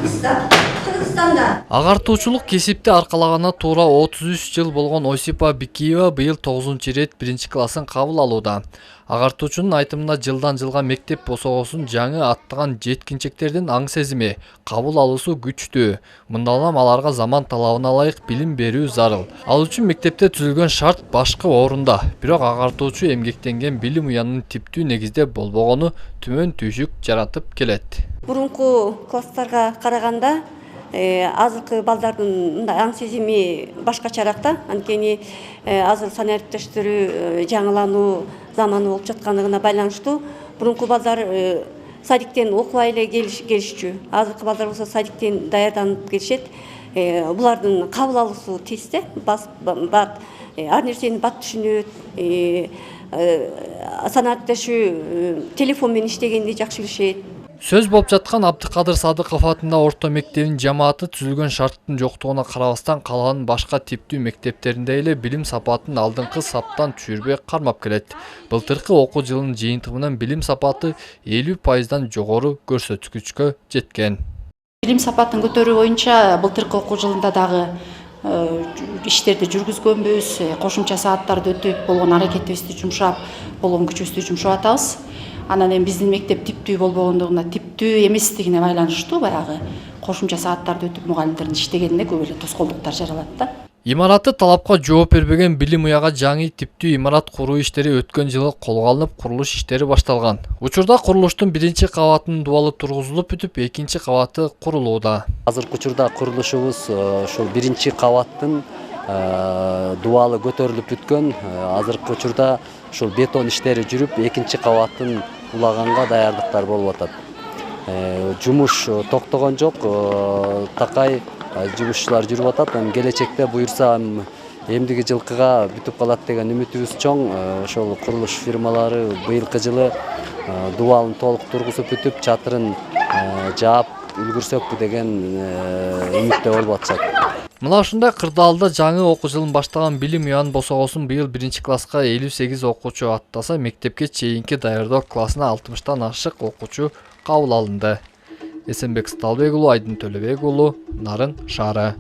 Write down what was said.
Кыргызстанда. Агартуучулук кесипти аркалаганына туура 33 жыл болгон Осипа Бикиева быйыл 9-рет 1-классын кабыл алууда. Агартуучунун айтымында жылдан жылга мектеп босогосун жаңы аттаган жеткинчектердин аң сезими, кабыл алуусу күчтүү. Мындан аларга заман талабына ылайык билим берүү зарыл. Ал үчүн мектепте түзүлгөн шарт башкы орунда. Бирок агартуучу эмгектенген билим уянын типтүү негизде болбогону төмөн түйшүк жаратып келет. Мурунку класстарга караганда азыркы балдардын мындай аң сезими башкачараак да. Анткени азыр сан ариптештирүү жаңылануу заманы болуп жаткандыгына байланыштуу. Мурунку балдар садиктен окубай эле келишчү. Азыркы балдар болсо садиктен даярданып келишет. Булардын кабыл алуусу тез да. Ар нерсени бат түшүнөт. Сан ариптешүү телефон менен иштегенди жакшы билишет. Сөз болуп жаткан Абдыкадыр Садыков атында орто мектебинин жамааты түзүлгөн шарттын жоктугуна карабастан калган башка типтүү мектептеринде эле билим сапатын алдыңкы саптан түшүрбөй кармап келет. Былтыркы окуу жылынын жыйынтыгы менен билим сапаты 50%дан жогору көрсөткүчкө жеткен. Билим сапатын көтөрүү боюнча былтыркы окуу жылында дагы иштерди жүргүзгөнбүз, кошумча сааттарды өтүп болгон аракетибизди жумшап, болгон күчүбүздү жумшап атабыз. Анан эми биздин мектеп типтүү болбогондугуна, типтүү эместигине байланыштуу баягы кошумча сааттарды өтүп мугалимдердин иштегенине көп эле тоскоолдуктар жаралат да. Имараты талапка жооп бербеген билим уяга жаңы типтүү имарат куруу иштери өткөн жылы колго алынып, курулуш иштери башталган. Учурда курулуштун 1-кабатынын дубалы тургузулуп бүтүп, 2-кабаты курулууда. Азыркы учурда курулушубуз ушул 1-кабаттын дубалы көтөрүлүп бүткөн. Азыркы учурда ушул бетон иштери жүрүп, 2-кабаттын улаганга даярдыктар болуп атат. Жумуш токтогон жок, такай жумушчулар жүрүп атат. Келечекте буюрса эмдиги жылкыга бүтүп калат деген үмүтүбүз чоң. Ошол курулуш фирмалары быйылкы жылы дубалын толук тургузуп бүтүп, чатырын жаап үлгүрсөкпү деген үмүттө болуп атышат. Мына ушундай кырдаалда жаңы окуу жылын баштаган билим уянын босогосун быйыл 1-класска 58 окуучу аттаса, мектепке чейинки даярдоо классына 60тан ашык окуучу кабыл алынды. Эсенбек Сталбек уулу, Айдын Төлөбек уулу, Нарын шаары.